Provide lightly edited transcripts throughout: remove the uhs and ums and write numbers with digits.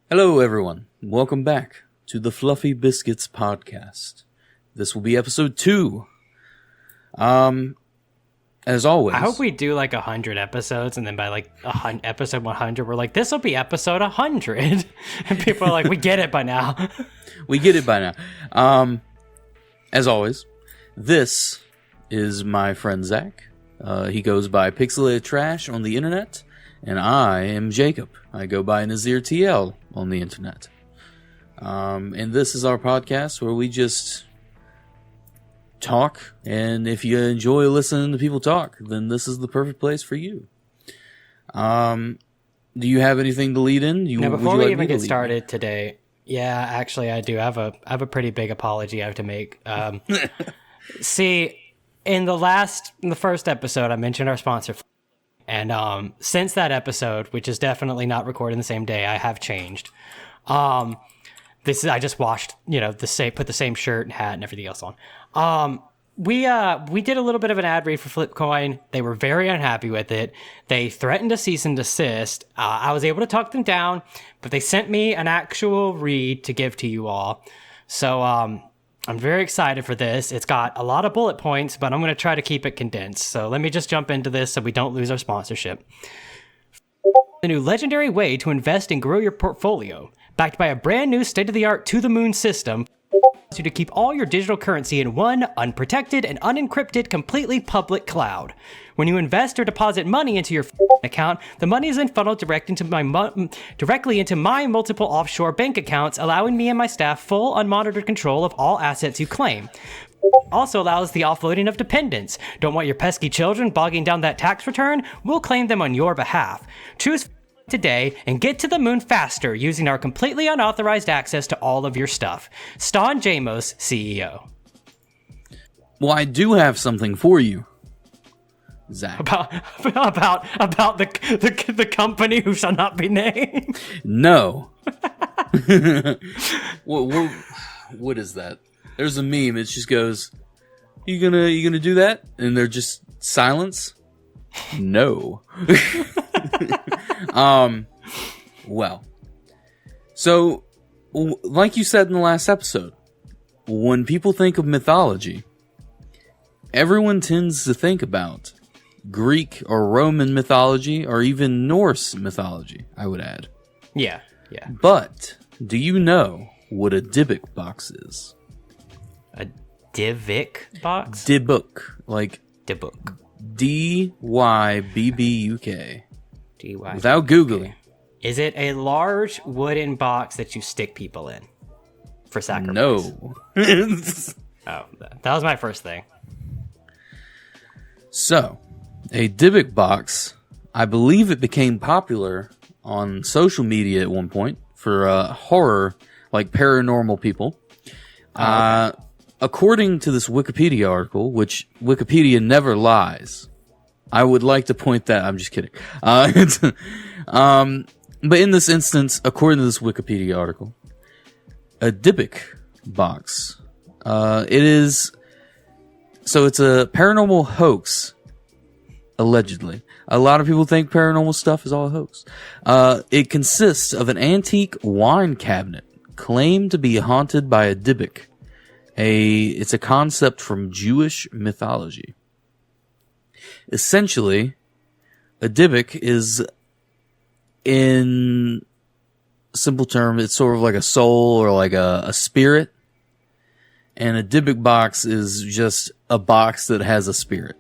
Hello, everyone. Welcome back to the Fluffy Biscuits Podcast. This will be episode 2. As always, I hope we do like 100 episodes, and then by like episode 100, we're like, this will be episode 100, and people are like, we get it by now. We get it by now. As always, this is my friend Zach. He goes by Pixelated Trash on the internet, and I am Jacob. I go by Nazir TL on the internet. And this is our podcast where we just talk, and if you enjoy listening to people talk, then this is the perfect place for you. Do you have anything to lead in? Before we even get started today, yeah, actually I do. I have a pretty big apology I have to make. See, in the first episode, I mentioned our sponsor, and since that episode, which is definitely not recorded the same day, I have changed. I just washed, put the same shirt and hat and everything else on. We did a little bit of an ad read for Flipcoin. They were very unhappy with it. They threatened to cease and desist. I was able to talk them down, but they sent me an actual read to give to you all. So I'm very excited for this. It's got a lot of bullet points, but I'm going to try to keep it condensed. So let me just jump into this so we don't lose our sponsorship. The new legendary way to invest and grow your portfolio. Backed by a brand new state-of-the-art to-the-moon system, you to keep all your digital currency in one unprotected and unencrypted, completely public cloud. When you invest or deposit money into your account, the money is then funneled directly into my multiple offshore bank accounts, allowing me and my staff full unmonitored control of all assets you claim. Also allows the offloading of dependents. Don't want your pesky children bogging down that tax return? We'll claim them on your behalf. Choose today and get to the moon faster using our completely unauthorized access to all of your stuff. Stan Jamos, CEO. Well, I do have something for you, Zach. About the company who shall not be named. No. What is that? There's a meme. It just goes, "You gonna do that?" And they're just silence. No. Well, so like you said in the last episode, when people think of mythology, everyone tends to think about Greek or Roman mythology or even Norse mythology, I would add. Yeah. But do you know what a Dybbuk box is? A Dybbuk box? Dybbuk, like Dybbuk. Dybbuk. DY. Without Googling. Is it a large wooden box that you stick people in for sacrifice? No. Oh, that was my first thing. So, a Dybbuk box, I believe it became popular on social media at one point for horror, like paranormal people. Okay. According to this Wikipedia article, which Wikipedia never lies, I would like to point that. I'm just kidding. But in this instance, according to this Wikipedia article, a Dybbuk box, it's a paranormal hoax, allegedly. A lot of people think paranormal stuff is all a hoax. It consists of an antique wine cabinet claimed to be haunted by a Dybbuk. It's a concept from Jewish mythology. Essentially, a Dybbuk is, in simple terms, it's sort of like a soul or like a spirit. And a Dybbuk box is just a box that has a spirit.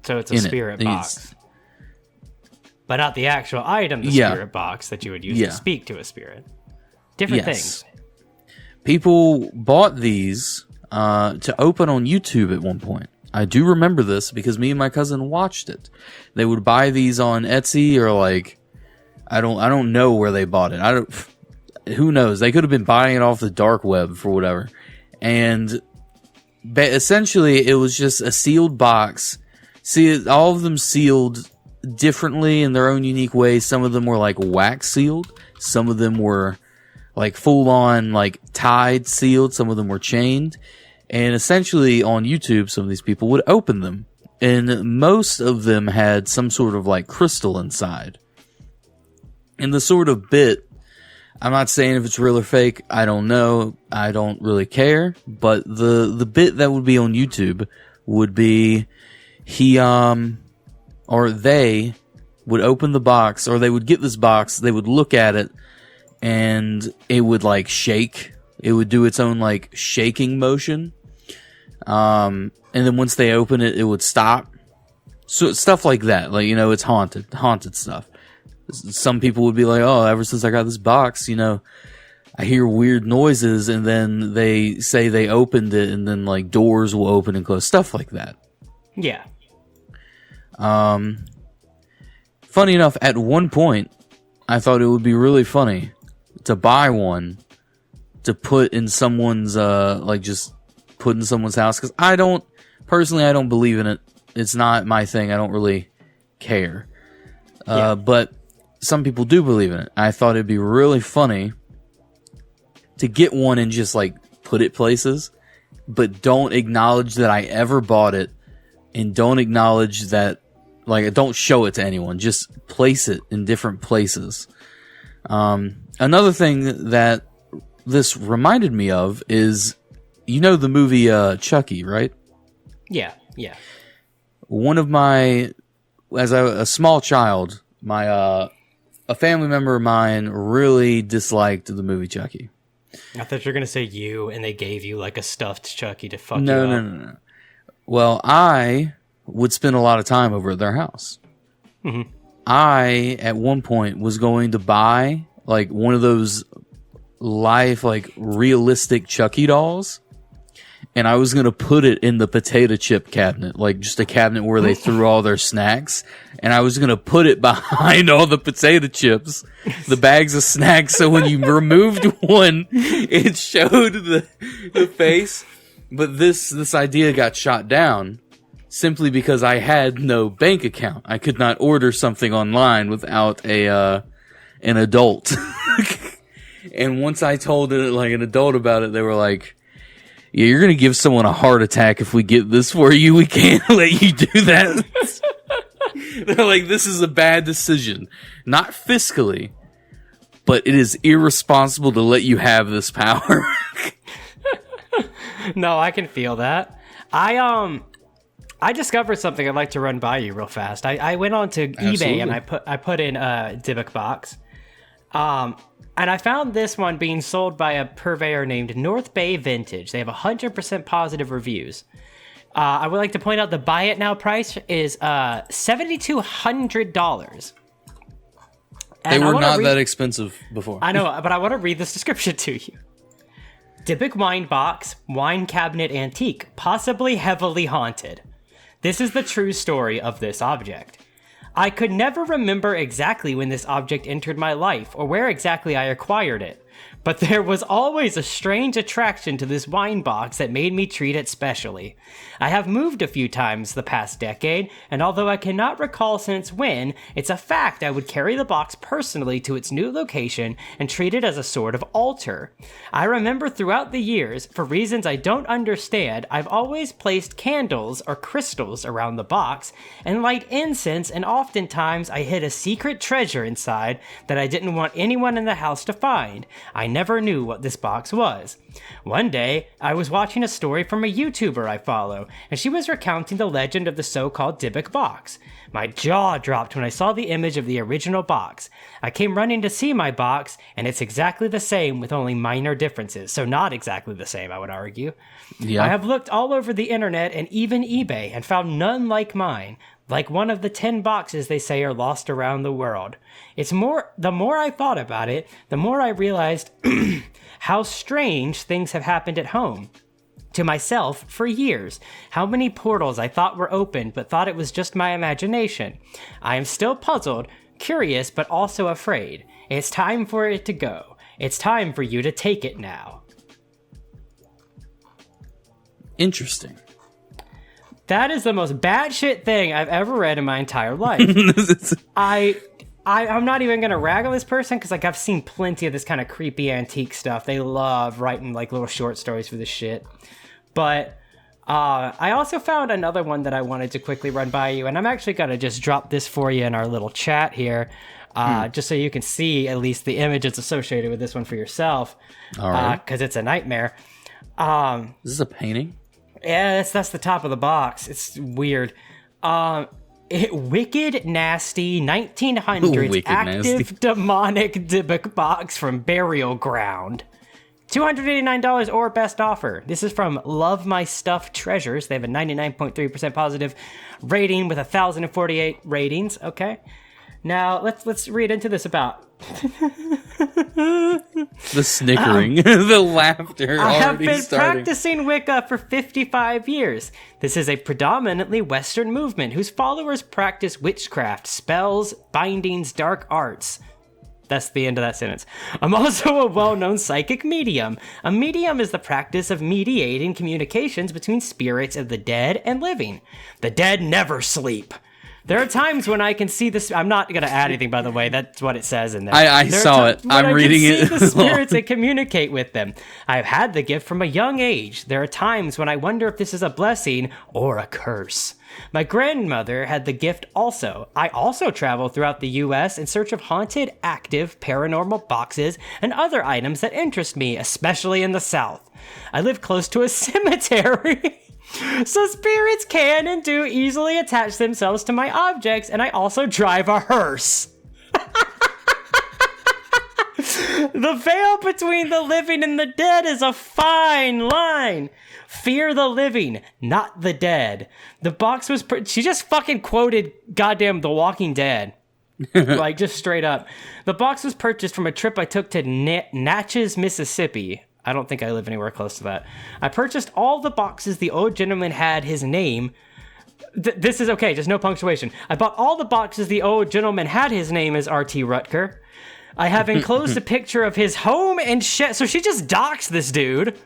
So it's a spirit box. But not the actual item, the spirit box that you would use to speak to a spirit. Different things. People bought these to open on YouTube at one point. I do remember this because me and my cousin watched it. They would buy these on Etsy or like, I don't know where they bought it. Who knows? They could have been buying it off the dark web for whatever. And essentially it was just a sealed box. See, all of them sealed differently in their own unique ways. Some of them were like wax sealed. Some of them were like full on like tied sealed. Some of them were chained. And essentially on YouTube, some of these people would open them. And most of them had some sort of like crystal inside. And the sort of bit I'm not saying if it's real or fake. I don't know. I don't really care. But the bit that would be on YouTube would be or they would open the box, or they would get this box, they would look at it, and it would like shake. It would do its own like shaking motion. And then once they open it, it would stop. So stuff like that. Like, it's haunted stuff. Some people would be like, oh, ever since I got this box, I hear weird noises, and then they say they opened it, and then like doors will open and close, stuff like that. Yeah. Funny enough, at one point, I thought it would be really funny to buy one to put in someone's, just put in someone's house. Because I don't believe in it. It's not my thing. I don't really care. But some people do believe in it. I thought it'd be really funny to get one and just like put it places, but don't acknowledge that I ever bought it, and don't acknowledge that, like, don't show it to anyone. Just place it in different places. Another thing that this reminded me of is, the movie Chucky, right? Yeah. One of my, as a small child, a family member of mine really disliked the movie Chucky. I thought you were going to say you, and they gave you like a stuffed Chucky to fuck you up. No. Well, I would spend a lot of time over at their house. Mm-hmm. I, at one point, was going to buy like one of those life, like realistic Chucky dolls, and I was going to put it in the potato chip cabinet, like just a cabinet where they threw all their snacks, and I was going to put it behind all the potato chips, the bags of snacks, so when you removed one, it showed the face. But this idea got shot down simply because I had no bank account. I could not order something online without an adult. And once I told like an adult about it, they were like, yeah, you're going to give someone a heart attack if we get this for you. We can't let you do that. They're like, this is a bad decision. Not fiscally, but it is irresponsible to let you have this power. No, I can feel that. I discovered something I'd like to run by you real fast. I went on to eBay and I put in Dybbuk box. And I found this one being sold by a purveyor named North Bay Vintage. They have 100% positive reviews. I would like to point out the buy it now price is $7,200. They were not that expensive before. I know, but I want to read this description to you. Dybbuk wine box, wine cabinet antique, possibly heavily haunted. This is the true story of this object. I could never remember exactly when this object entered my life or where exactly I acquired it, but there was always a strange attraction to this wine box that made me treat it specially. I have moved a few times the past decade, and although I cannot recall since when, it's a fact I would carry the box personally to its new location and treat it as a sort of altar. I remember throughout the years, for reasons I don't understand, I've always placed candles or crystals around the box and light incense, and oftentimes I hid a secret treasure inside that I didn't want anyone in the house to find. I never knew what this box was. One day, I was watching a story from a YouTuber I follow, and she was recounting the legend of the so-called Dybbuk box. My jaw dropped when I saw the image of the original box. I came running to see my box, and it's exactly the same with only minor differences. So not exactly the same, I would argue. Yeah. I have looked all over the internet and even eBay and found none like mine. Like one of the 10 boxes they say are lost around the world. The more I thought about it, the more I realized how strange things have happened at home. To myself for years. How many portals I thought were open, but thought it was just my imagination. I am still puzzled, curious, but also afraid. It's time for it to go. It's time for you to take it now. Interesting. That is the most batshit thing I've ever read in my entire life. I'm not even going to rag on this person because, like, I've seen plenty of this kind of creepy antique stuff. They love writing, like, little short stories for this shit. But I also found another one that I wanted to quickly run by you, and I'm actually going to just drop this for you in our little chat here. just so you can see at least the images associated with this one for yourself. All right. Because it's a nightmare. Is this a painting? Yeah, that's the top of the box. It's weird. Wicked Nasty 1900s Wicked active nasty. demonic box from Burial Ground. $289 or best offer. This is from Love My Stuffed Treasures. They have a 99.3% positive rating with 1,048 ratings. Okay. Now let's read into this about The snickering, the laughter I have already been starting. practicing Wicca for 55 years. This is a predominantly Western movement whose followers practice witchcraft, spells, bindings, dark arts. That's the end of that sentence. I'm also a well-known psychic medium. A medium is the practice of mediating communications between spirits of the dead and living. The dead never sleep. There are times when I can see this. I'm not going to add anything, by the way. That's what it says in there. I saw it. I'm reading it. I can see the spirits and communicate with them. I've had the gift from a young age. There are times when I wonder if this is a blessing or a curse. My grandmother had the gift also. I also travel throughout the U.S. in search of haunted, active, paranormal boxes and other items that interest me, especially in the South. I live close to a cemetery. So spirits can and do easily attach themselves to my objects, and I also drive a hearse. The veil between the living and the dead is a fine line. Fear the living, not the dead. The box was... she just fucking quoted goddamn The Walking Dead. Like, just straight up. The box was purchased from a trip I took to Natchez, Mississippi. I don't think I live anywhere close to that. I purchased all the boxes the old gentleman had his name. This is okay, just no punctuation. I bought all the boxes the old gentleman had his name as R.T. Rutger. I have enclosed a picture of his home and shed. So she just doxed this dude.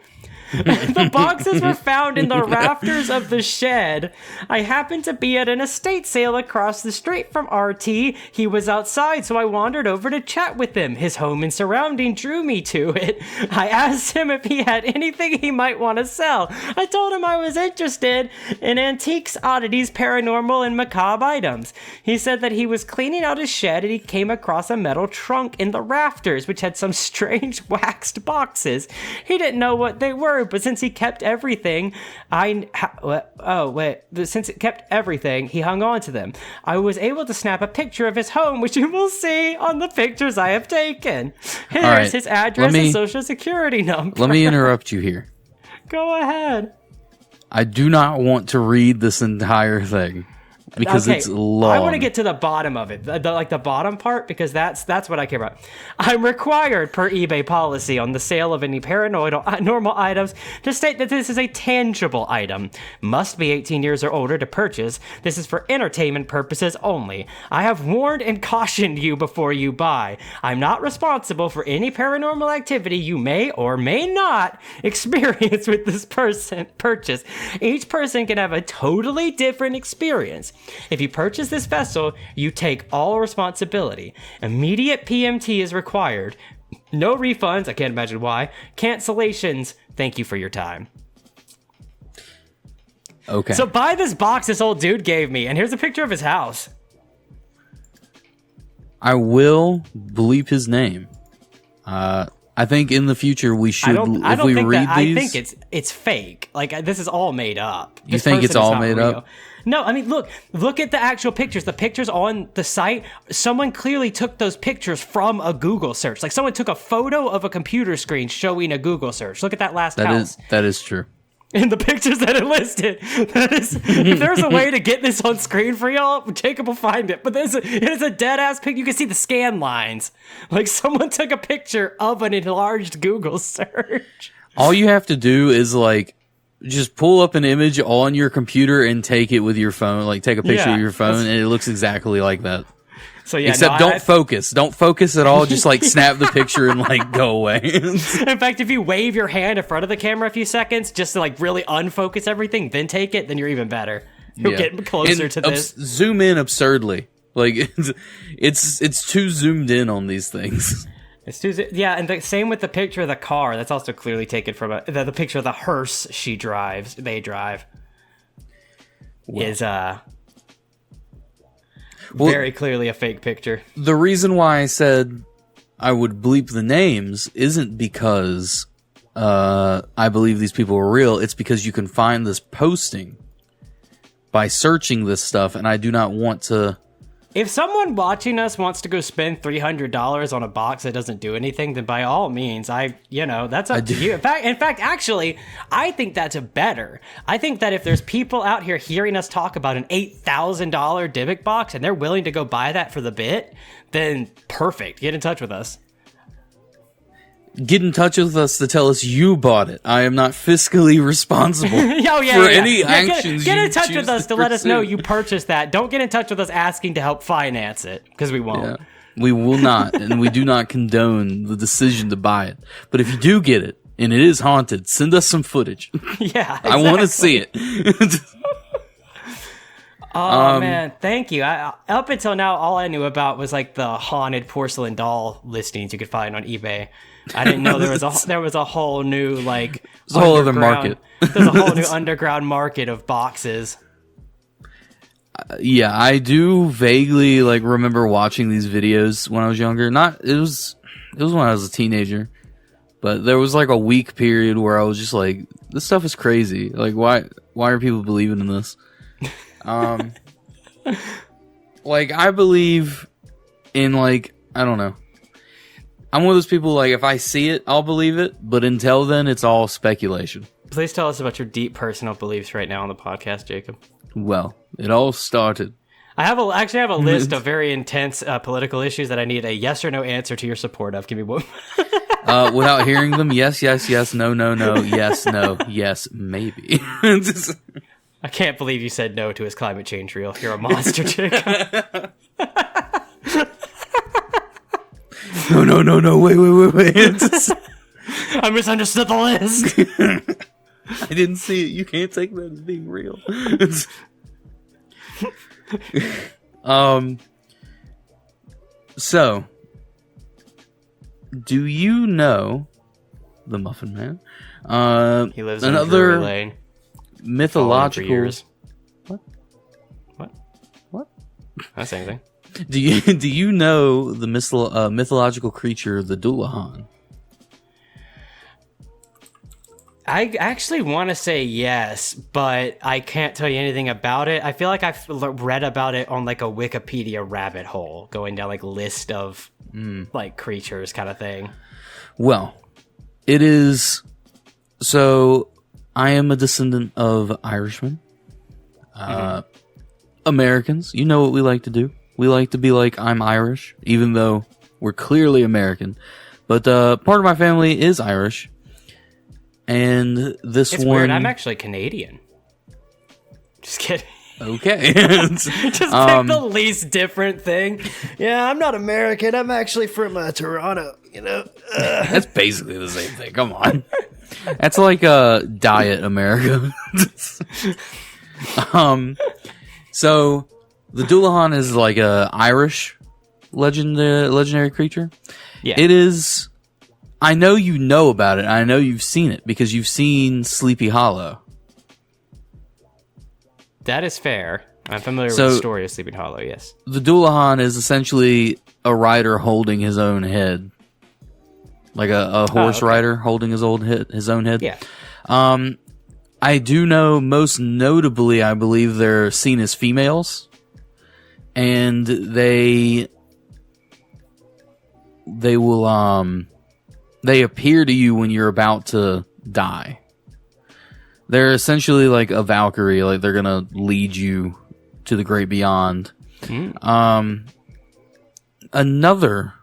The boxes were found in the rafters of the shed. I happened to be at an estate sale across the street from RT. He was outside, so I wandered over to chat with him. His home and surrounding drew me to it. I asked him if he had anything he might want to sell. I told him I was interested in antiques, oddities, paranormal, and macabre items. He said that he was cleaning out his shed and he came across a metal trunk in the rafters, which had some strange waxed boxes. He didn't know what they were, but since he kept everything, since it kept everything, he hung on to them. I was able to snap a picture of his home, which you will see on the pictures I have taken. Here's his address and social security number. Let me interrupt you here. Go ahead. I do not want to read this entire thing because it's long. I want to get to the bottom of it, the bottom part, because that's what I care about. I'm required per eBay policy on the sale of any paranormal items to state that this is a tangible item. Must be 18 years or older to purchase. This is for entertainment purposes only. I have warned and cautioned you before you buy. I'm not responsible for any paranormal activity you may or may not experience with this purchase. Each person can have a totally different experience. If you purchase this vessel, you take all responsibility. Immediate PMT is required. No refunds, I can't imagine why. Cancellations, thank you for your time. Okay. So buy this box this old dude gave me, and here's a picture of his house. I will bleep his name. I think in the future we should, I think it's fake. Like, this is all made up. You think it's all made up? No, I mean, look at the actual pictures. The pictures on the site, someone clearly took those pictures from a Google search. Like, someone took a photo of a computer screen showing a Google search. Look at that last house. That is true. In the pictures that are listed. If there's a way to get this on screen for y'all, Jacob will find it. But it is a dead-ass picture. You can see the scan lines. Like, someone took a picture of an enlarged Google search. All you have to do is, like, just pull up an image on your computer and take it with your phone. Like, take a picture of your phone, and it looks exactly like that. So yeah, except don't focus. Don't focus at all. Just, like, snap the picture and, like, go away. In fact, if you wave your hand in front of the camera a few seconds just to, like, really unfocus everything, then take it, then you're even better. You'll get closer to this. Zoom in absurdly. Like, it's too zoomed in on these things. Yeah, and the same with the picture of the car. That's also clearly taken from the picture of the hearse they drive. Well. very clearly a fake picture. The reason why I said I would bleep the names isn't because I believe these people are real. It's because you can find this posting by searching this stuff, and I do not want to... If someone watching us wants to go spend $300 on a box that doesn't do anything, then by all means, that's up to you. In fact, actually, I think that's better. I think that if there's people out here hearing us talk about an $8,000 Dybbuk box and they're willing to go buy that for the bit, then perfect. Get in touch with us. Get in touch with us to tell us you bought it. I am not fiscally responsible for any actions. Get in touch choose with us to let us know you purchased that. Don't get in touch with us asking to help finance it, because we won't. Yeah, we will not, and we do not condone the decision to buy it. But if you do get it, and it is haunted, send us some footage. Yeah, exactly. I want to see it. Oh man, thank you. Up until now, all I knew about was like the haunted porcelain doll listings you could find on eBay. I didn't know there was a whole new like a whole other market. There's a whole new underground market of boxes. Yeah, I do vaguely like remember watching these videos when I was younger. It was when I was a teenager, but there was like a week period where I was just like, this stuff is crazy. Like, why are people believing in this? Like, I believe in, like, I don't know. I'm one of those people, like, if I see it, I'll believe it, but until then, it's all speculation. Please tell us about your deep personal beliefs right now on the podcast, Jacob. Well, it all started. I have a list of very intense political issues that I need a yes or no answer to your support of. Give me one. Without hearing them, yes, no, yes, no, yes, maybe. I can't believe you said no to his climate change reel. You're a monster, Jacob. No, wait. I misunderstood the list. I didn't see it. You can't take that as being real. So, do you know the Muffin Man? He lives in Drury Lane. Mythological. What? That's anything. Do you know the mythological creature, the Dullahan? I actually want to say yes, but I can't tell you anything about it. I feel like I've read about it on like a Wikipedia rabbit hole, going down like list of like creatures kind of thing. Well, it is. So I am a descendant of Irishmen, Americans. You know what we like to do. We like to be like, I'm Irish, even though we're clearly American. But part of my family is Irish. And it's weird. I'm actually Canadian. Just kidding. Okay. Just pick the least different thing. Yeah, I'm not American. I'm actually from Toronto, you know. That's basically the same thing. Come on. That's like Diet America. So the Dullahan is like a Irish legendary creature. Yeah. It is. I know you know about it. I know you've seen it because you've seen Sleepy Hollow. That is fair. I'm familiar with the story of Sleepy Hollow, yes. The Dullahan is essentially a rider holding his own head. Like a horse rider holding his own head. Yeah. I do know most notably, I believe they're seen as females. And they will, they appear to you when you're about to die. They're essentially like a Valkyrie, like they're gonna lead you to the great beyond. Another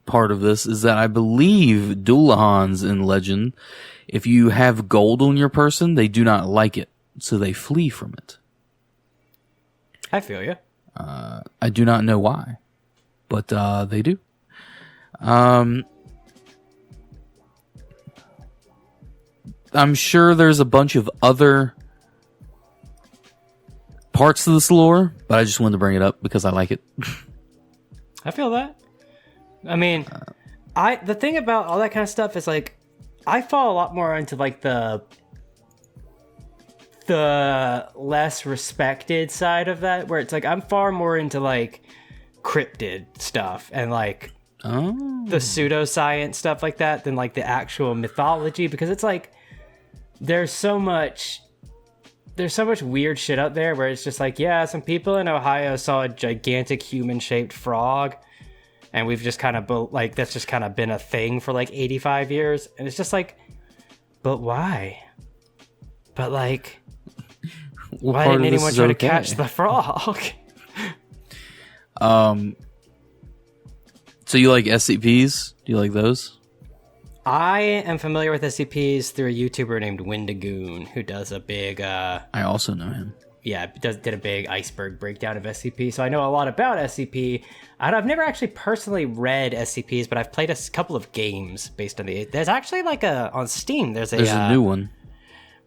part of this is that I believe Dullahans in legend, if you have gold on your person, they do not like it, so they flee from it. I feel you. I do not know why, but they do. I'm sure there's a bunch of other parts of this lore, but I just wanted to bring it up because I like it. I feel that. I mean, the thing about all that kind of stuff is like, I fall a lot more into like the the less respected side of that, where it's like I'm far more into like cryptid stuff and like the pseudoscience stuff like that than like the actual mythology, because it's like there's so much weird shit out there where it's just like, yeah, some people in Ohio saw a gigantic human-shaped frog, and we've just kind of like that's just kind of been a thing for like 85 years, and it's just like, but why? But like, why didn't anyone try to catch the frog? So you like SCPs? Do you like those? I am familiar with SCPs through a YouTuber named Wendigoon, who does a big... I also know him. Yeah, did a big iceberg breakdown of SCP, so I know a lot about SCP. I've never actually personally read SCPs, but I've played a couple of games based on the... There's actually like on Steam, there's a new one.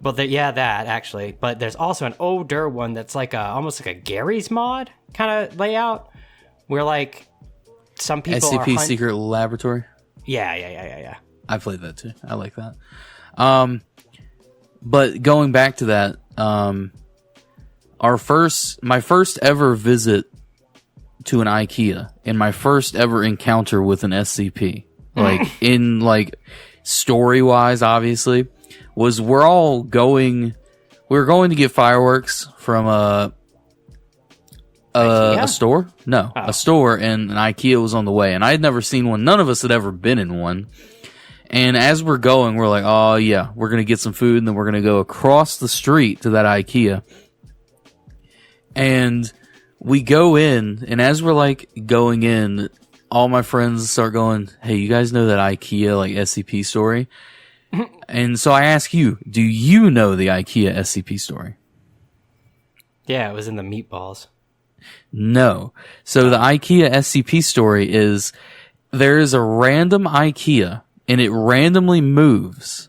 Well, that actually. But there's also an older one that's like almost like a Gary's Mod kind of layout, where like some people SCP Secret Laboratory? Yeah. I played that too. I like that. But going back to that, my first ever visit to an Ikea and my first ever encounter with an SCP, like in like story wise, obviously, was we were going to get fireworks from a store. No, a store, and an Ikea was on the way, and I had never seen one. None of us had ever been in one. And as we're going, we're like, oh yeah, we're going to get some food, and then we're going to go across the street to that Ikea. And we go in, and as we're like going in, all my friends start going, hey, you guys know that Ikea like SCP story? And so I ask you, do you know the Ikea SCP story? Yeah, it was in the meatballs. No. So the IKEA SCP story is there is a random IKEA and it randomly moves.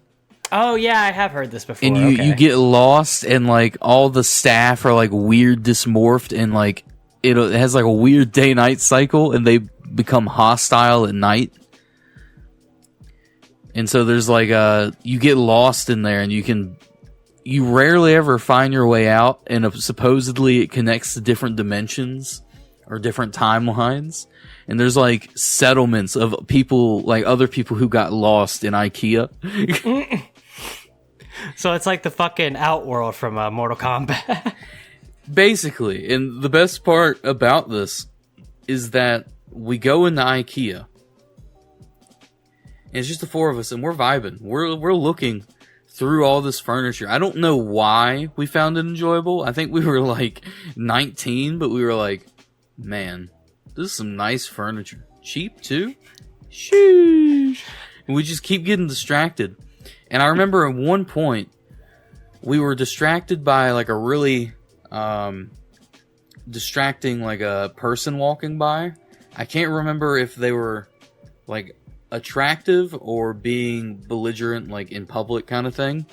Oh yeah, I have heard this before. And you get lost and like all the staff are like weird dysmorphed and like it has like a weird day-night cycle and they become hostile at night. And so there's like you get lost in there and you rarely ever find your way out, and supposedly it connects to different dimensions or different timelines. And there's like settlements of people, like other people who got lost in IKEA. So it's like the fucking Outworld from Mortal Kombat. Basically. And the best part about this is that we go into IKEA. And it's just the four of us, and we're vibing. We're looking through all this furniture. I don't know why we found it enjoyable. I think we were like 19, but we were like, man, this is some nice furniture. Cheap too? Sheesh. And we just keep getting distracted. And I remember at one point, we were distracted by like a really distracting like a person walking by. I can't remember if they were like attractive or being belligerent like in public kind of thing.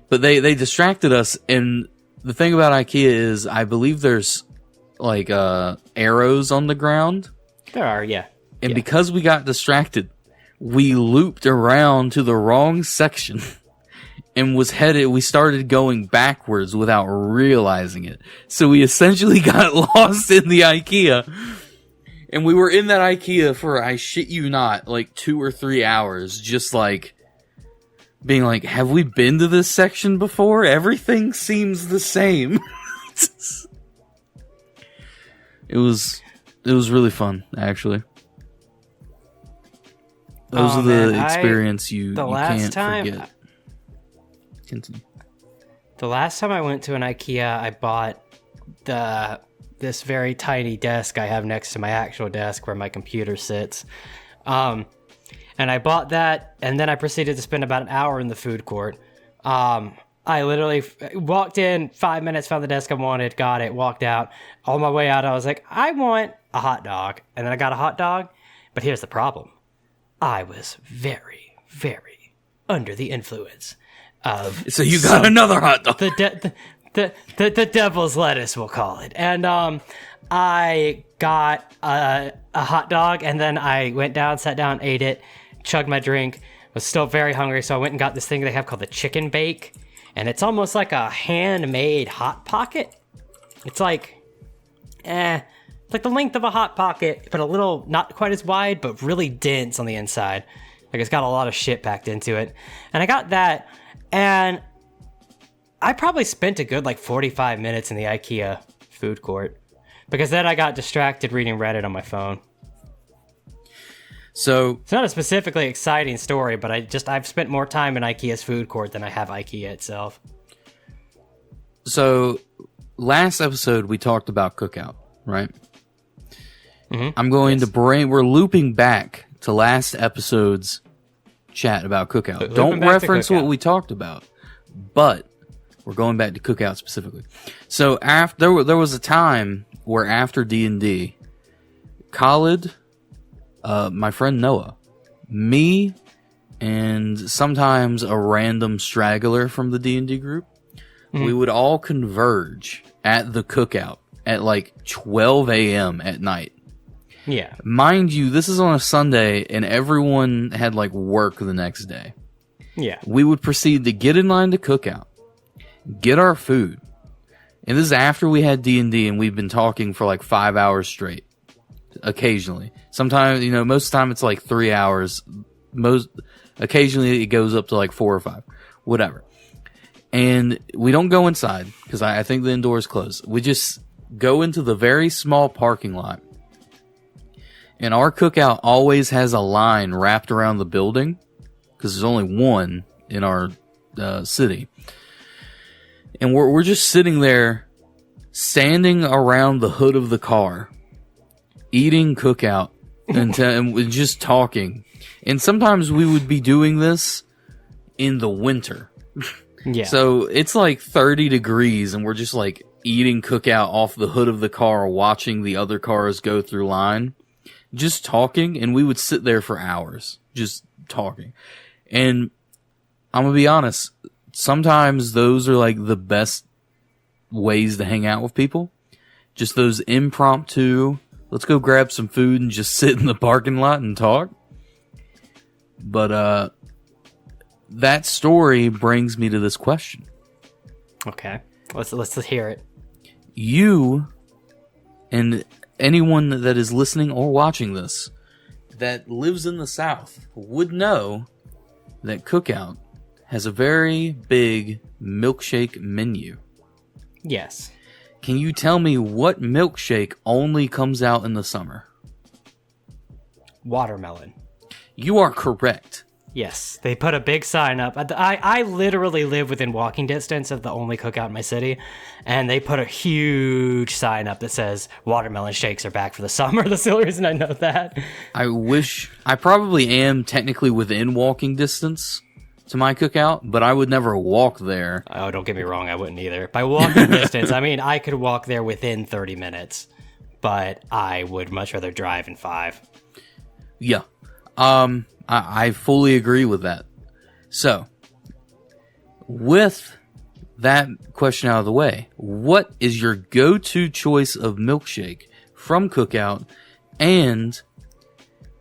But they distracted us, and the thing about IKEA is I believe there's like arrows on the ground. There are, yeah. And because we got distracted, we looped around to the wrong section and we started going backwards without realizing it. So we essentially got lost in the IKEA. And we were in that IKEA for, I shit you not, like 2 or 3 hours, just like being like, have we been to this section before? Everything seems the same. It was really fun, actually. Those are the experience you can't forget. Continue. The last time I went to an IKEA, I bought this very tiny desk I have next to my actual desk where my computer sits. And I bought that, and then I proceeded to spend about an hour in the food court. I literally walked in, 5 minutes, found the desk I wanted, got it, walked out. On my way out, I was like, I want a hot dog. And then I got a hot dog. But here's the problem. I was very, very under the influence of... So you got another hot dog. The devil's lettuce, we'll call it. And I got a hot dog, and then I went down, sat down, ate it, chugged my drink, was still very hungry, so I went and got this thing they have called the chicken bake. and it's almost like a handmade Hot Pocket. It's like, it's like the length of a Hot Pocket, but a little, not quite as wide, but really dense on the inside. Like it's got a lot of shit packed into it. And I got that, and I probably spent a good like 45 minutes in the Ikea food court, because then I got distracted reading Reddit on my phone. So it's not a specifically exciting story, but I've spent more time in Ikea's food court than I have Ikea itself. So last episode we talked about Cookout, right? Mm-hmm. I'm going to we're looping back to last episode's chat about Cookout. Don't reference what we talked about, but we're going back to Cookout specifically. So after there was a time where after D&D, Khalid, my friend Noah, me, and sometimes a random straggler from the D&D group, we would all converge at the Cookout at like 12 a.m. at night. Yeah. Mind you, this is on a Sunday, and everyone had like work the next day. Yeah. We would proceed to get in line to Cookout, get our food, and this is after we had D&D, and we've been talking for like 5 hours straight. Occasionally, sometimes, most of the time it's like 3 hours. Occasionally it goes up to like 4 or 5, whatever. And we don't go inside because I think the indoor is closed. We just go into the very small parking lot. And our Cookout always has a line wrapped around the building because there's only one in our city. And we're just sitting there, standing around the hood of the car, eating Cookout and just talking. And sometimes we would be doing this in the winter. Yeah. So it's like 30 degrees, and we're just like eating Cookout off the hood of the car, watching the other cars go through line, just talking. And we would sit there for hours just talking. And I'm gonna be honest, sometimes those are like the best ways to hang out with people. Just those impromptu, let's go grab some food and just sit in the parking lot and talk. But that story brings me to this question. Okay, let's hear it. You and anyone that is listening or watching this that lives in the South would know that Cookout has a very big milkshake menu. Yes. Can you tell me what milkshake only comes out in the summer? Watermelon. You are correct. Yes, they put a big sign up. I literally live within walking distance of the only Cookout in my city, and they put a huge sign up that says watermelon shakes are back for the summer. That's the only reason I know that. I probably am technically within walking distance to my Cookout, but I would never walk there. Oh, don't get me wrong, I wouldn't either. By walking distance, I mean I could walk there within 30 minutes, but I would much rather drive in 5. Yeah. I fully agree with that. So, with that question out of the way, what is your go-to choice of milkshake from Cookout? And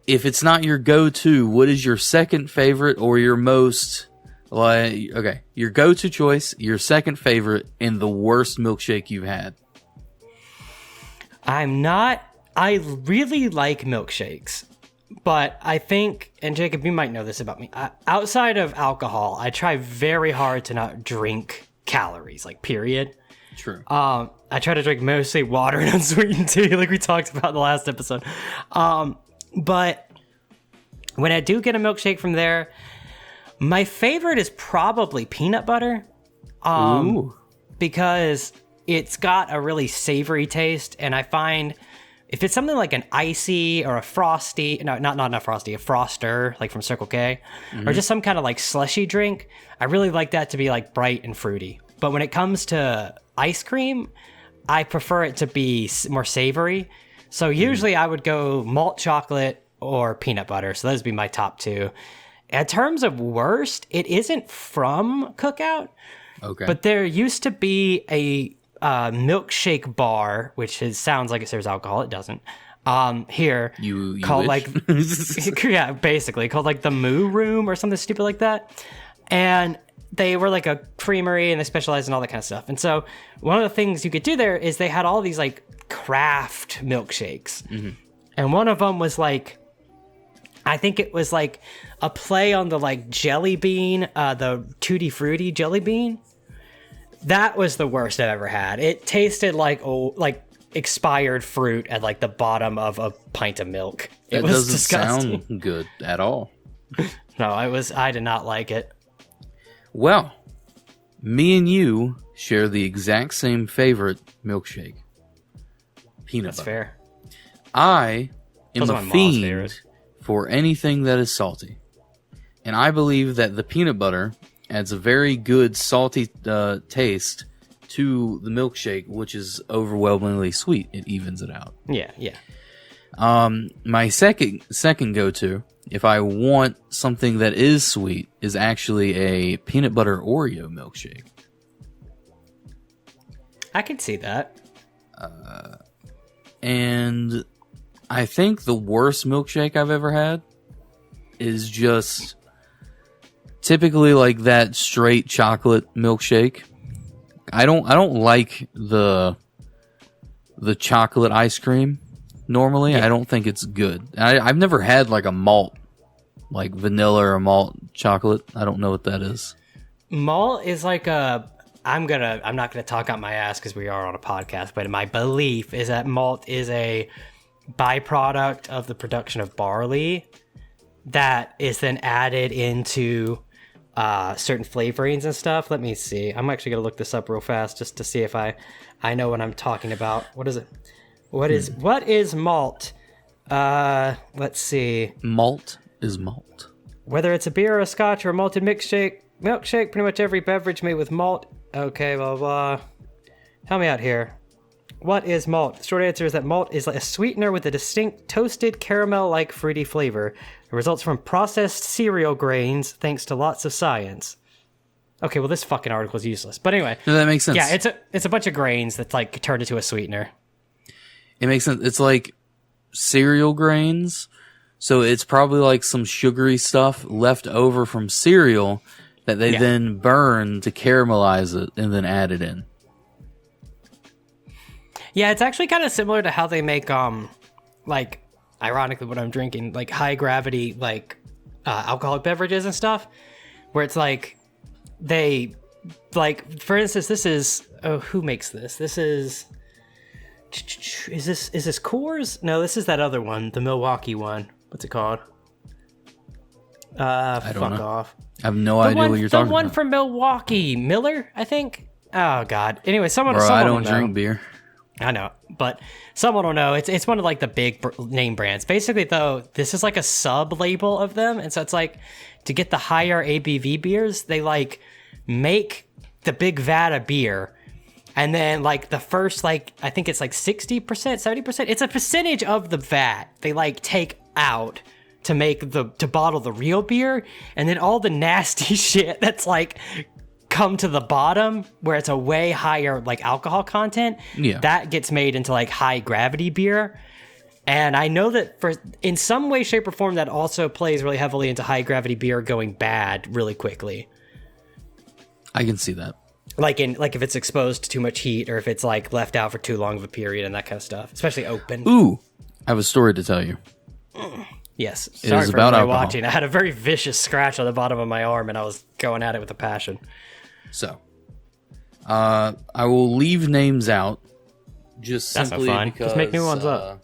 if it's not your go-to, what is your second favorite or your most, your go-to choice, your second favorite, and the worst milkshake you've had? I really like milkshakes. But I think, and Jacob, you might know this about me, outside of alcohol, I try very hard to not drink calories, like period. True. I try to drink mostly water and unsweetened tea, like we talked about in the last episode. But when I do get a milkshake from there, my favorite is probably peanut butter. Ooh. Because it's got a really savory taste, and I find if it's something like an icy or a frosty, no, not frosty, a froster, like from Circle K, or just some kind of like slushy drink, I really like that to be like bright and fruity. But when it comes to ice cream, I prefer it to be more savory. So usually I would go malt chocolate or peanut butter. So those would be my top two. In terms of worst, it isn't from Cookout. Okay. But there used to be a milkshake bar, which sounds like it serves alcohol. It doesn't. Here, you called wish? like, yeah, basically called like the Moo Room or something stupid like that. And they were like a creamery and they specialized in all that kind of stuff. And so one of the things you could do there is they had all these like craft milkshakes. Mm-hmm. And one of them was like, I think it was like a play on the like jelly bean, the Tutti Frutti jelly bean. That was the worst I've ever had. It tasted like expired fruit at like the bottom of a pint of milk. It was disgusting. Sound good at all. No, I did not like it. Well, me and you share the exact same favorite milkshake. Peanut butter. Fair. I am a fiend for anything that is salty. And I believe that the peanut butter adds a very good salty taste to the milkshake, which is overwhelmingly sweet. It evens it out. Yeah. My second go-to, if I want something that is sweet, is actually a peanut butter Oreo milkshake. I can see that. And I think the worst milkshake I've ever had is just typically like that straight chocolate milkshake. I don't like the chocolate ice cream normally. Yeah. I don't think it's good. I've never had like a malt, like vanilla or malt chocolate. I don't know what that is. Malt is like I'm not gonna talk out my ass because we are on a podcast, but my belief is that malt is a byproduct of the production of barley that is then added into certain flavorings and stuff. Let me see. I'm actually gonna look this up real fast just to see if I know what I'm talking about. What is it? What is malt? Let's see. Malt is malt. Whether it's a beer or a scotch or a malted milkshake, pretty much every beverage made with malt. Okay, blah, blah. Help me out here. What is malt? The short answer is that malt is like a sweetener with a distinct toasted caramel-like fruity flavor. It results from processed cereal grains thanks to lots of science. Okay, well, this fucking article is useless. But anyway. No, that makes sense. Yeah, it's a bunch of grains that's like turned into a sweetener. It makes sense. It's like cereal grains. So it's probably like some sugary stuff left over from cereal that they then burn to caramelize it and then add it in. Yeah, it's actually kind of similar to how they make, like, ironically what I'm drinking, like high gravity, like, alcoholic beverages and stuff, where it's like, they, like, for instance, this is, who makes this? This is this Coors? No, this is that other one, the Milwaukee one. What's it called? I don't know. Off. I have no idea what you're talking about. The one from Milwaukee, Miller, I think. Oh God. Anyway, someone I don't will drink know. beer. I know, but someone will know. It's one of like the big name brands. Basically, though, this is like a sub label of them, and so it's like to get the higher ABV beers, they like make the big vat of beer, and then like the first like I think it's like 60%, 70%. It's a percentage of the vat they like take out to bottle the real beer, and then all the nasty shit that's like come to the bottom where it's a way higher like alcohol content, that gets made into like high gravity beer. And I know that in some way, shape, or form that also plays really heavily into high gravity beer going bad really quickly. I can see that. Like if it's exposed to too much heat, or if it's like left out for too long of a period and that kind of stuff, especially open. Ooh, I have a story to tell you. Yes. It Sorry is for about everybody alcohol. watching. I had a very vicious scratch on the bottom of my arm, and I was going at it with a passion. So, I will leave names out just That's simply no fun. because... Just make new ones up.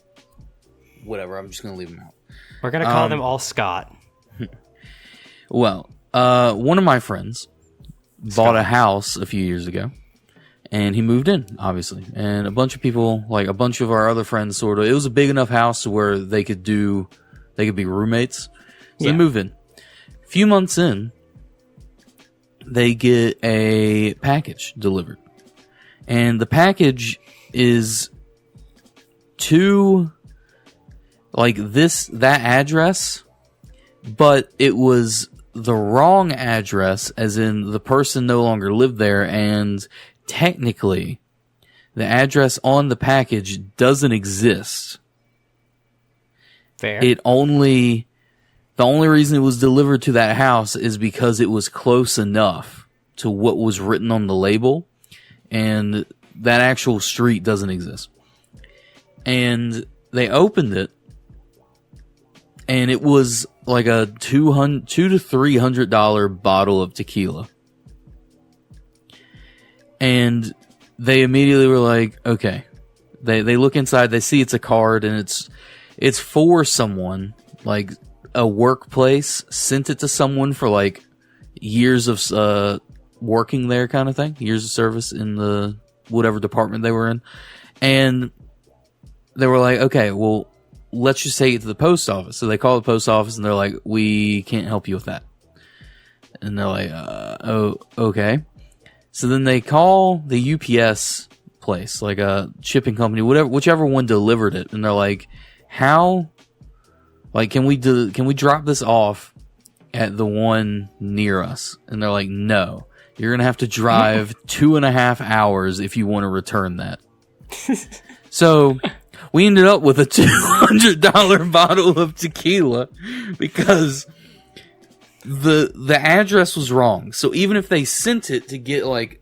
Whatever, I'm just going to leave them out. We're going to call them all Scott. Well, one of my friends bought a house a few years ago, and he moved in, obviously. And a bunch of people, like a bunch of our other friends, sort of, it was a big enough house where they could be roommates. So they moved in. A few months in, they get a package delivered. And the package is to like that address, but it was the wrong address, as in the person no longer lived there, and technically the address on the package doesn't exist. Fair. The only reason it was delivered to that house is because it was close enough to what was written on the label, and that actual street doesn't exist. And they opened it, and it was like a $200 to $300 bottle of tequila. And they immediately were like, okay. They look inside, they see it's a card, and it's for someone, like a workplace sent it to someone for like years of working there kind of thing, years of service in the whatever department they were in. And they were like, okay, well, let's just take it to the post office. So they call the post office, and they're like, we can't help you with that. And they're like, oh, okay. So then they call the UPS place, like a shipping company, whichever one delivered it, and they're like, how, like, can we drop this off at the one near us? And they're like, no, you're gonna have to drive 2.5 hours if you want to return that. So we ended up with a $200 bottle of tequila because the address was wrong. So even if they sent it to get like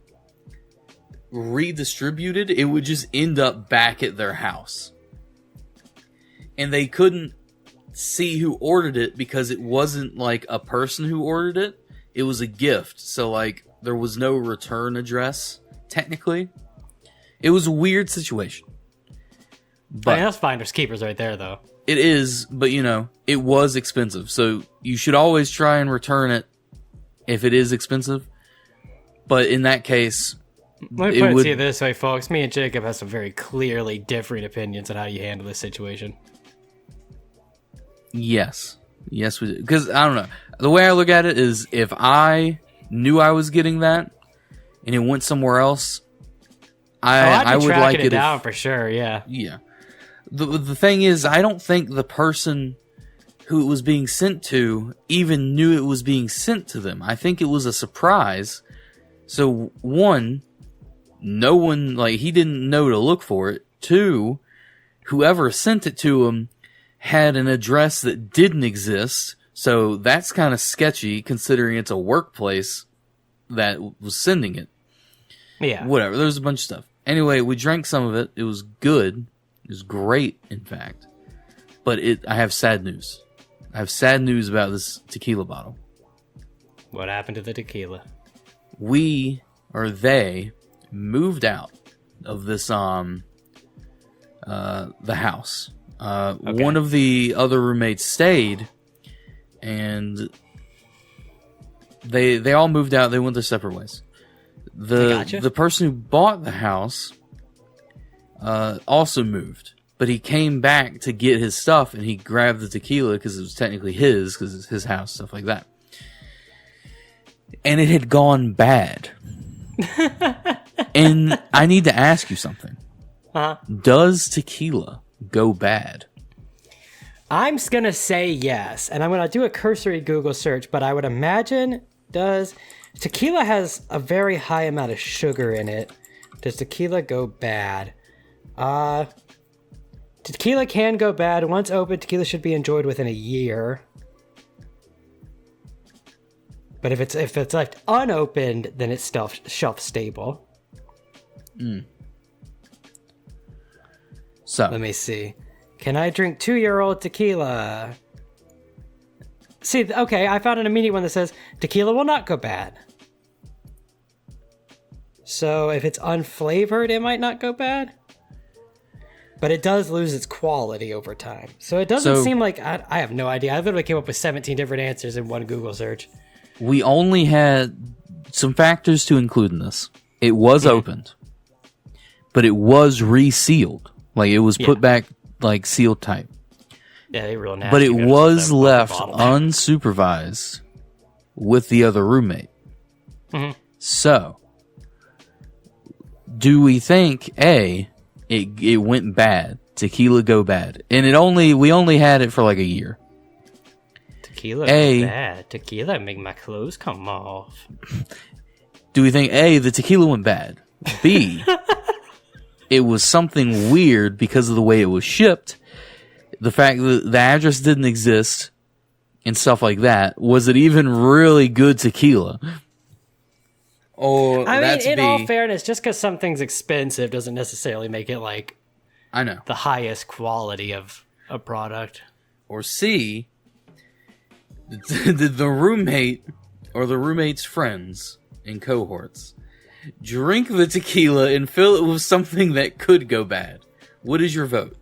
redistributed, it would just end up back at their house. And they couldn't see who ordered it because it wasn't like a person who ordered it. It was a gift. So like there was no return address, technically. It was a weird situation. But I mean, that's finders keepers right there, though. It is, but you know, it was expensive. So you should always try and return it if it is expensive. But in that case, let me put it to you this way, folks. Me and Jacob have some very clearly differing opinions on how you handle this situation. Yes, we do. Because I don't know. The way I look at it is, if I knew I was getting that and it went somewhere else, I would like it down for sure. Yeah. Yeah. The thing is, I don't think the person who it was being sent to even knew it was being sent to them. I think it was a surprise. So one, no one, like, he didn't know to look for it. Two, whoever sent it to him had an address that didn't exist. So that's kind of sketchy considering it's a workplace that was sending it. Yeah. Whatever. There was a bunch of stuff. Anyway, we drank some of it. It was good. It was great, in fact. But I have sad news. I have sad news about this tequila bottle. What happened to the tequila? They moved out of this the house. Okay. One of the other roommates stayed, and they all moved out. They went their separate ways. The person who bought the house also moved, but he came back to get his stuff, and he grabbed the tequila because it was technically his, because it's his house, stuff like that. And it had gone bad. And I need to ask you something. Does tequila go bad? I'm going to say yes, and I'm going to do a cursory Google search, but I would imagine tequila has a very high amount of sugar in it. Does tequila go bad? Tequila can go bad. Once opened, tequila should be enjoyed within a year. But if it's left unopened, then it's still shelf stable. So let me see. Can I drink 2-year-old tequila? See, okay, I found an immediate one that says tequila will not go bad. So if it's unflavored, it might not go bad. But it does lose its quality over time. So it doesn't seem like... I have no idea. I literally came up with 17 different answers in one Google search. We only had some factors to include in this. It was opened. But it was resealed. Like, it was put back, like, sealed type. Yeah, they real nasty. But it was left unsupervised with the other roommate. So, do we think, A, it went bad, tequila go bad, and we only had it for like a year. Tequila go bad. Tequila make my clothes come off. Do we think, A, the tequila went bad? B, it was something weird because of the way it was shipped, the fact that the address didn't exist, and stuff like that. Was it even really good tequila? Or I mean, that's in B. all fairness, just because something's expensive doesn't necessarily make it like I know. the highest quality of a product. Or C, the roommate or the roommate's friends in cohorts drink the tequila and fill it with something that could go bad. What is your vote?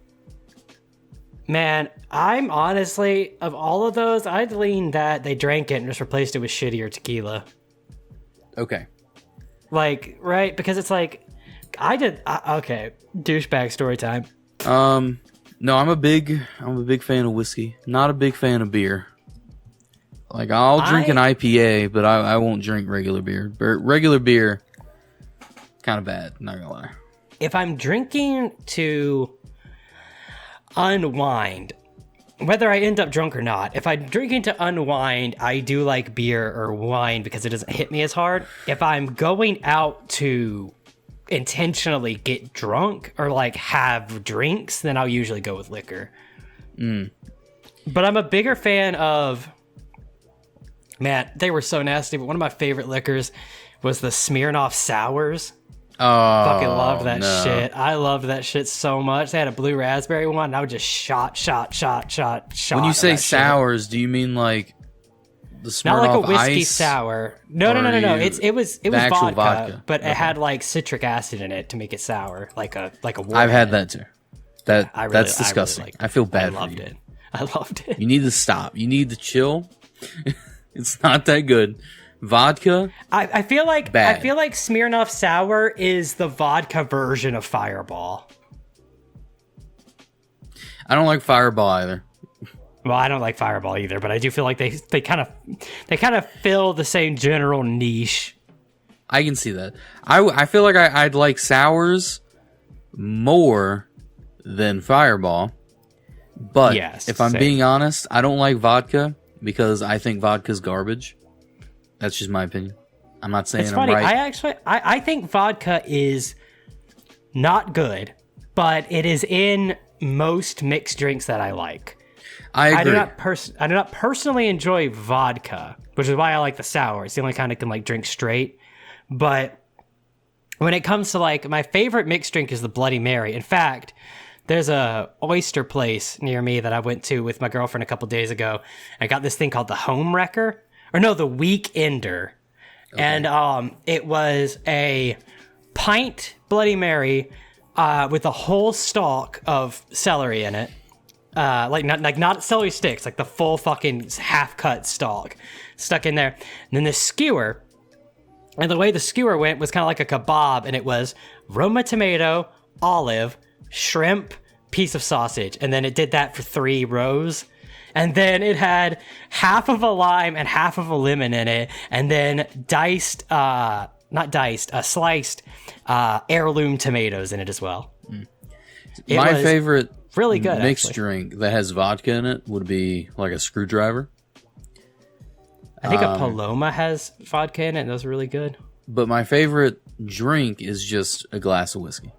Man, I'm honestly, of all of those, I'd lean that they drank it and just replaced it with shittier tequila. Okay. Like, right? Because it's like, okay, douchebag story time. No, I'm a big fan of whiskey. Not a big fan of beer. Like, I'll drink an IPA, but I won't drink regular beer. Regular beer, kind of bad, not gonna lie. If I'm drinking to unwind, whether I end up drunk or not, if I'm drinking to unwind, I do like beer or wine because it doesn't hit me as hard. If I'm going out to intentionally get drunk or like have drinks, then I'll usually go with liquor. But I'm a bigger fan of, man, they were so nasty, but one of my favorite liquors was the Smirnoff Sours. Oh, Fucking loved that no. shit. I loved that shit so much. They had a blue raspberry one, and I would just shot. When you say of that sours, shit. do you mean like the Smirnoff Not like a whiskey Ice? sour. No. Or It was actual vodka, but Okay. it had like citric acid in it to make it sour, like a warhead. I've had that too. That's disgusting. liked I feel it. bad I loved for you. it. I loved it. You need to stop. You need to chill. It's not that good. Vodka, I feel like bad. Smirnoff Sour is the vodka version of Fireball. I don't like Fireball either. Well, I don't like Fireball either, but I do feel like they kind of fill the same general niche. I can see that. I feel like I'd like sours more than Fireball. But Yes, if I'm same. being honest, I don't like vodka because I think vodka's garbage. That's just my opinion. I'm not saying It's I'm funny. right. I think vodka is not good, but it is in most mixed drinks that I like. I agree. I do not personally enjoy vodka, which is why I like the sour. It's the only kind I can like drink straight. But when it comes to like my favorite mixed drink is the Bloody Mary. In fact, there's a oyster place near me that I went to with my girlfriend a couple days ago. I got this thing called the Home Wrecker, or no, the Weekender. Okay. And it was a pint Bloody Mary with a whole stalk of celery in it. Not celery sticks, like the full fucking half-cut stalk stuck in there. And then this skewer, and the way the skewer went was kind of like a kebab, and it was Roma tomato, olive, shrimp, piece of sausage, and then it did that for 3 rows. And then it had half of a lime and half of a lemon in it, and then sliced heirloom tomatoes in it as well. My favorite really good mixed actually. drink that has vodka in it would be like a screwdriver. I think a Paloma has vodka in it, and those are really good. But my favorite drink is just a glass of whiskey.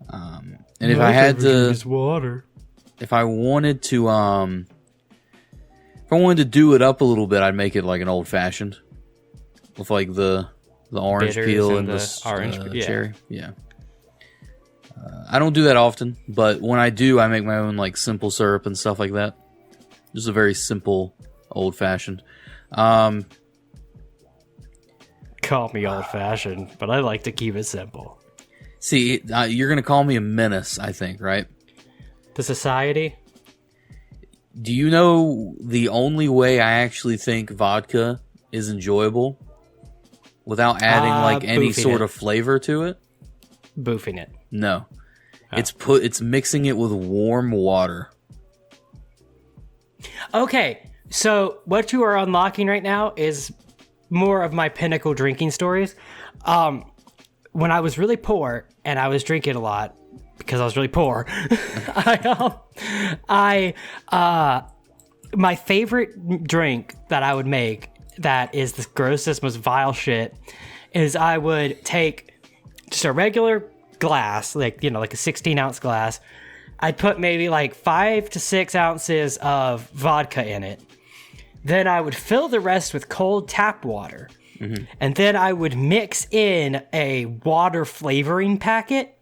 And if I had to, water. if I wanted to do it up a little bit, I'd make it like an old fashioned with like the orange Bitters peel and and the orange, yeah. cherry. Yeah. I don't do that often, but when I do, I make my own like simple syrup and stuff like that. Just a very simple old fashioned. Call me old fashioned, but I like to keep it simple. See, you're gonna call me a menace, I think, right? The society? Do you know the only way I actually think vodka is enjoyable without adding like any boofing sort it. of flavor to it? Boofing it. No. It's mixing it with warm water. Okay, so what you are unlocking right now is more of my pinnacle drinking stories. When I was really poor and I was drinking a lot because I was really poor, my favorite drink that I would make that is the grossest, most vile shit is I would take just a regular glass, like a 16-ounce glass. I'd put maybe like 5 to 6 ounces of vodka in it. Then I would fill the rest with cold tap water. and then I would mix in a water flavoring packet.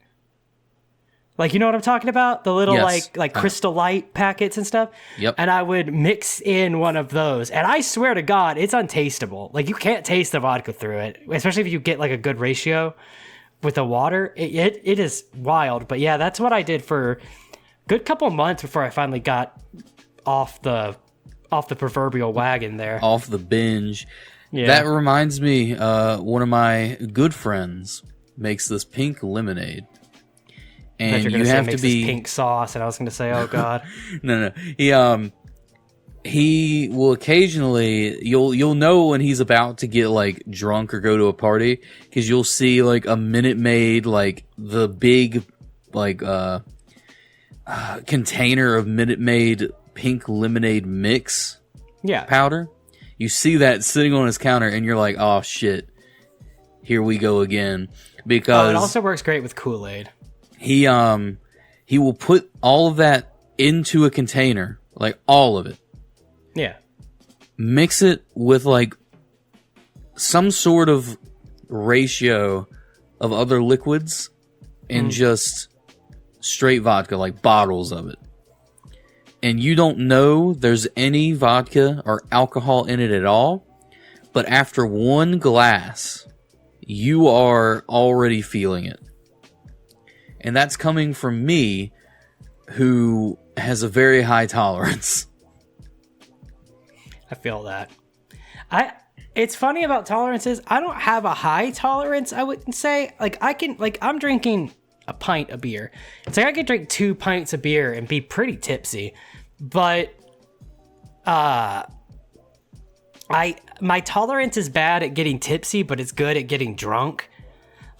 Like, you know what I'm talking about? The little, Yes. like Crystal Light packets and stuff? Yep. And I would mix in one of those. And I swear to God, it's untastable. Like, you can't taste the vodka through it, especially if you get, like, a good ratio with the water. It is wild. But, yeah, that's what I did for a good couple months before I finally got off the proverbial wagon there. Off the binge. Yeah. That reminds me, one of my good friends makes this pink lemonade. And you're you gonna say have makes to be this pink sauce, and I was going to say, oh God. no. He will occasionally, you'll know when he's about to get like drunk or go to a party, because you'll see like a Minute Maid, like the big like container of Minute Maid pink lemonade mix Yeah. powder. You see that sitting on his counter, and you're like, oh shit, here we go again. Because it also works great with Kool-Aid. he will put all of that into a container, like all of it. Yeah. Mix it with like some sort of ratio of other liquids and just straight vodka, like bottles of it. And you don't know there's any vodka or alcohol in it at all, but after one glass, you are already feeling it. And that's coming from me, who has a very high tolerance. I feel that. It's funny about tolerances. I don't have a high tolerance, I wouldn't say. Like, I'm drinking a pint of beer. It's like I could drink 2 pints of beer and be pretty tipsy. But my tolerance is bad at getting tipsy, but it's good at getting drunk.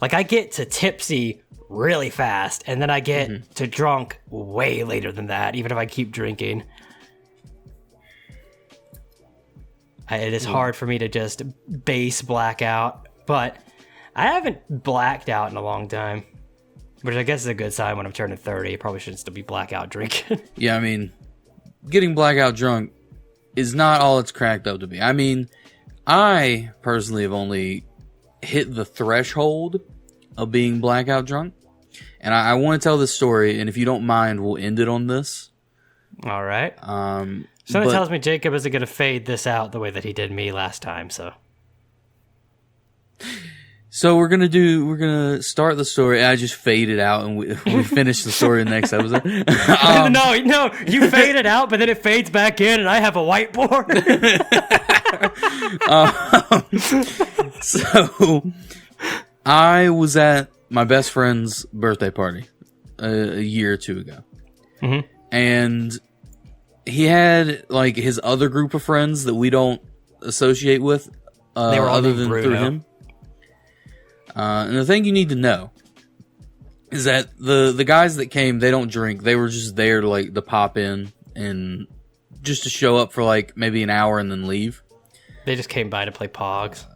Like, I get to tipsy really fast, and then I get to drunk way later than that, even if I keep drinking. It is hard for me to just base blackout, but I haven't blacked out in a long time, which I guess is a good sign when I'm turning 30. I probably shouldn't still be blackout drinking. Yeah, I mean, getting blackout drunk is not all it's cracked up to be. I mean, I personally have only hit the threshold of being blackout drunk. And I want to tell this story, and if you don't mind, we'll end it on this. All right. Something but- tells me Jacob isn't going to fade this out the way that he did me last time, so. So we're gonna start the story. I just fade it out, and we finish the story in the next episode. No, you fade it out, but then it fades back in, and I have a whiteboard. So I was at my best friend's birthday party a year or two ago. And he had like his other group of friends that we don't associate with They were all other named than Bruno. through him. And the thing you need to know is that the guys that came, they don't drink. They were just there to like to pop in and just to show up for like maybe an hour and then leave. They just came by to play Pogs.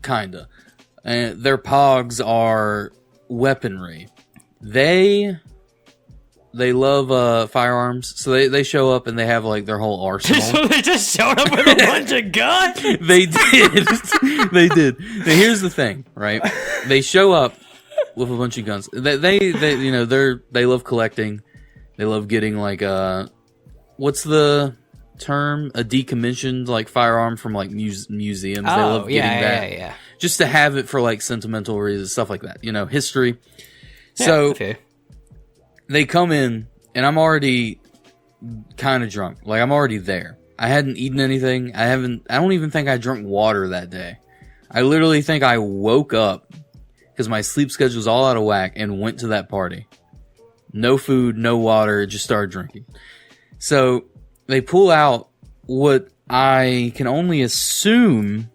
Kinda. And their pogs are weaponry. They love firearms, so they show up and they have like their whole arsenal. So they just showed up with a bunch of guns? They did. They did. Now, here's the thing, right? They show up with a bunch of guns. They you know, they love collecting. They love getting like what's the term? A decommissioned like firearm from like museums. They love getting that. Yeah. Just to have it for like sentimental reasons, stuff like that. You know, history. So okay. they come in, and I'm already kind of drunk. Like, I'm already there. I hadn't eaten anything. I don't even think I drank water that day. I literally think I woke up because my sleep schedule was all out of whack and went to that party. No food, no water, just started drinking. So they pull out what I can only assume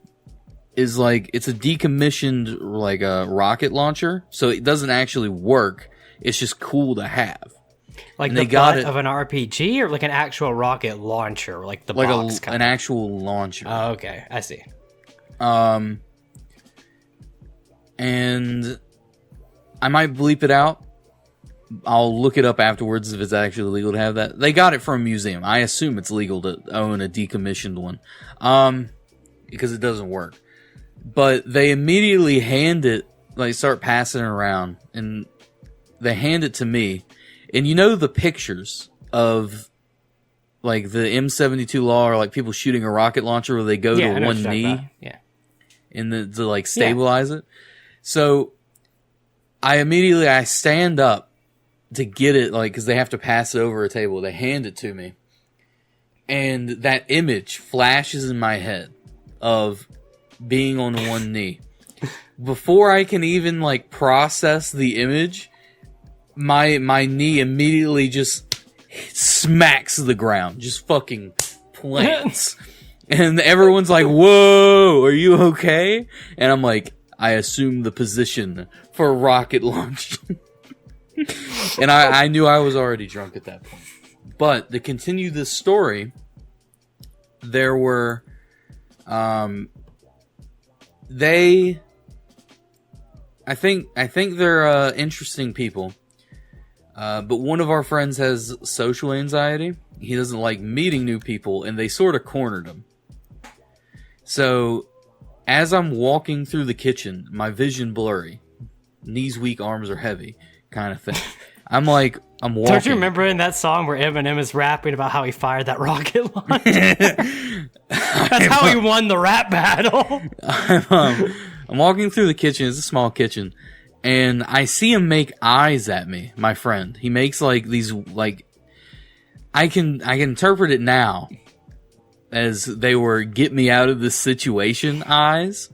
is like, it's a decommissioned like a rocket launcher. So it doesn't actually work. It's just cool to have. Like and the they got butt it, of an RPG or like an actual rocket launcher, like the like box an actual launcher. Oh, okay, I see. And I might bleep it out. I'll look it up afterwards if it's actually legal to have that. They got it from a museum. I assume it's legal to own a decommissioned one. because it doesn't work. But they immediately start passing it around, and they hand it to me. And you know the pictures of like the M72 law, or like people shooting a rocket launcher where they go to one knee, and to like stabilize it. So I stand up to get it, like, because they have to pass it over a table. They hand it to me, and that image flashes in my head of being on one knee. Before I can even like process the image, my knee immediately just smacks the ground, just fucking plants. And everyone's like, "Whoa, are you okay?" And I'm like, I assume the position for rocket launch. And I knew I was already drunk at that point. But to continue this story, there were, I think they're interesting people. But one of our friends has social anxiety. He doesn't like meeting new people, and they sort of cornered him. So, as I'm walking through the kitchen, my vision blurry, knees weak, arms are heavy, kind of thing. I'm walking. Don't you remember in that song where Eminem is rapping about how he fired that rocket launcher? That's how he won the rap battle. I'm walking through the kitchen. It's a small kitchen. And I see him make eyes at me, my friend. He makes like these, like, I can interpret it now as they were get me out of this situation eyes.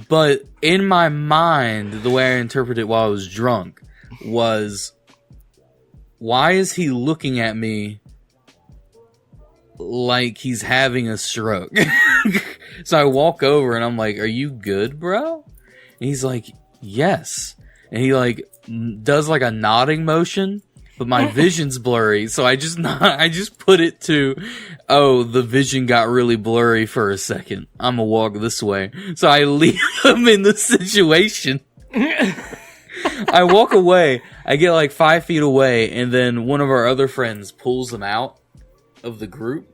But in my mind, the way I interpreted it while I was drunk was, why is he looking at me like he's having a stroke? So I walk over and I'm like, "Are you good, bro?" And he's like, "Yes." And he like does like a nodding motion, but my vision's blurry. So I just put it to, "Oh, the vision got really blurry for a second. I'm gonna walk this way." So I leave him in the situation. I walk away. I get like 5 feet away, and then one of our other friends pulls him out of the group.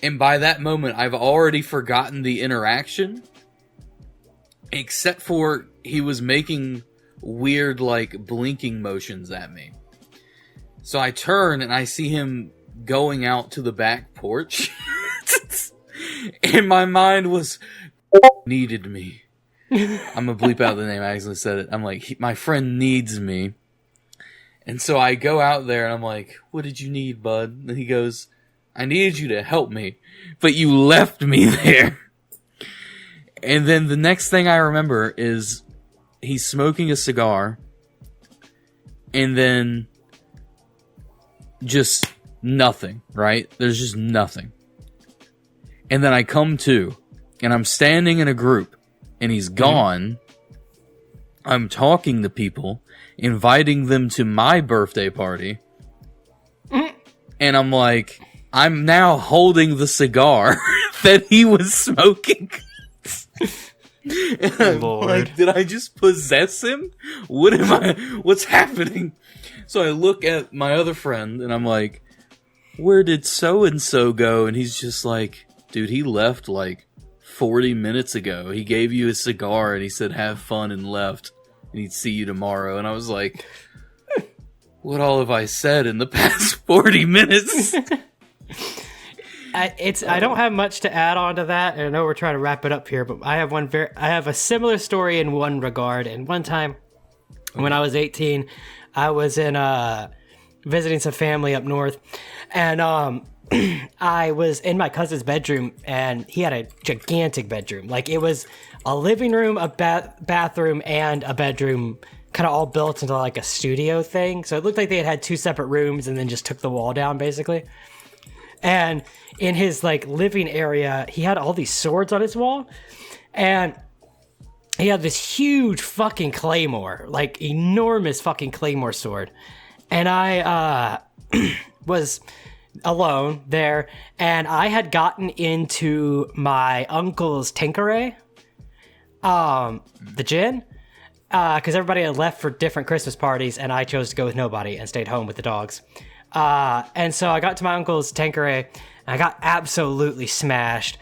And by that moment, I've already forgotten the interaction, except for he was making weird, like, blinking motions at me. So I turn, and I see him going out to the back porch. And my mind was, needed me. I'm gonna bleep out the name. I accidentally said it. I'm like, my friend needs me. And so I go out there, and I'm like, "What did you need, bud?" And he goes, "I needed you to help me, but you left me there." And then the next thing I remember is he's smoking a cigar, and then just nothing, right? There's just nothing. And then I come to, and I'm standing in a group, and he's gone. I'm talking to people, inviting them to my birthday party. And I'm like, I'm now holding the cigar that he was smoking. And I'm like, did I just possess him? What's happening? So I look at my other friend, and I'm like, "Where did so-and-so go?" And he's just like, "Dude, he left like 40 minutes ago. He gave you a cigar, and he said, 'Have fun,' and left. And he'd see you tomorrow." And I was like, what all have I said in the past 40 minutes? I don't have much to add on to that, and I know we're trying to wrap it up here, but I have a similar story in one regard. And one time, when I was 18, I was in visiting some family up north, and I was in my cousin's bedroom, and he had a gigantic bedroom. Like, it was a living room, a bathroom, and a bedroom, kind of all built into like a studio thing. So it looked like they had 2 separate rooms and then just took the wall down, basically. And in his like living area, he had all these swords on his wall, and he had this huge fucking claymore, like enormous fucking claymore sword. And I was alone there, and I had gotten into my uncle's Tanqueray, the gin, because everybody had left for different Christmas parties, and I chose to go with nobody and stayed home with the dogs. And so I got to my uncle's Tanqueray, and I got absolutely smashed.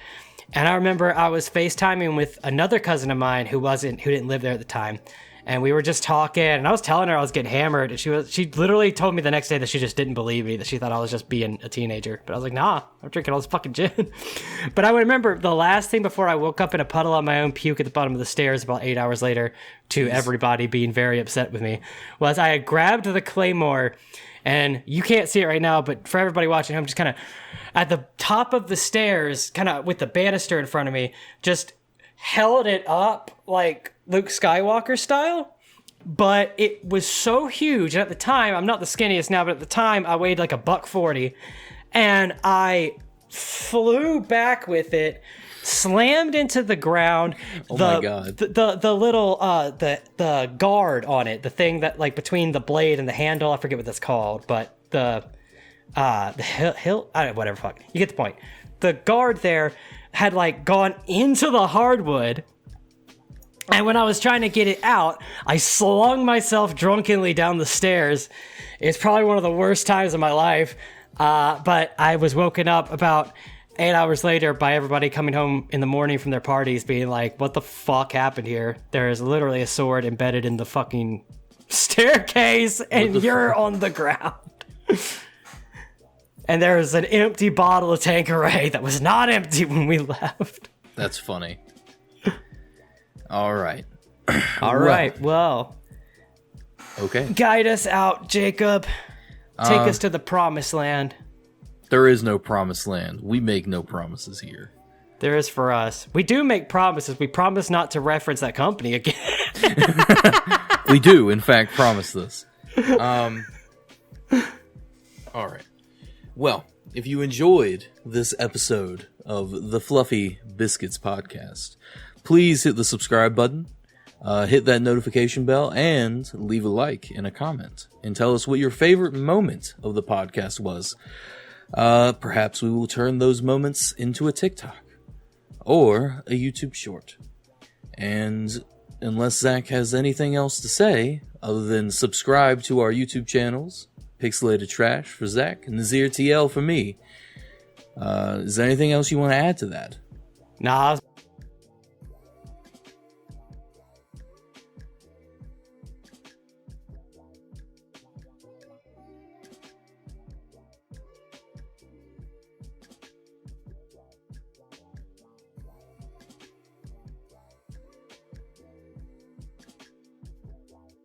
And I remember I was FaceTiming with another cousin of mine who didn't live there at the time. And we were just talking, and I was telling her I was getting hammered, and she literally told me the next day that she just didn't believe me, that she thought I was just being a teenager. But I was like, nah, I'm drinking all this fucking gin. But I would remember the last thing before I woke up in a puddle on my own puke at the bottom of the stairs about 8 hours later, to everybody being very upset with me, was I had grabbed the Claymore, and you can't see it right now, but for everybody watching, I'm just kind of at the top of the stairs, kind of with the banister in front of me, just held it up like Luke Skywalker style, but it was so huge. And at the time, I'm not the skinniest now, but at the time I weighed like $140, and I flew back with it, slammed into the ground. My God. The little the guard on it, the thing that like between the blade and the handle, I forget what that's called, but the hilt, I don't know, whatever, fuck. You get the point. The guard there had like gone into the hardwood, and when I was trying to get it out, I slung myself drunkenly down the stairs. It's probably one of the worst times of my life, but I was woken up about 8 hours later by everybody coming home in the morning from their parties being like, what the fuck happened here? There is literally a sword embedded in the fucking staircase, and you're on the ground. And there was an empty bottle of Tanqueray that was not empty when we left. That's funny. All right. All right. Well. Okay. Guide us out, Jacob. Take us to the promised land. There is no promised land. We make no promises here. There is for us. We do make promises. We promise not to reference that company again. We do, in fact, promise this. All right. Well, if you enjoyed this episode of the Fluffy Biscuits Podcast, please hit the subscribe button, hit that notification bell, and leave a like and a comment. And tell us what your favorite moment of the podcast was. Perhaps we will turn those moments into a TikTok or a YouTube short. And unless Zach has anything else to say, other than subscribe to our YouTube channels, Pixelated Trash for Zach, and Nazir TL for me. Is there anything else you want to add to that? Nah,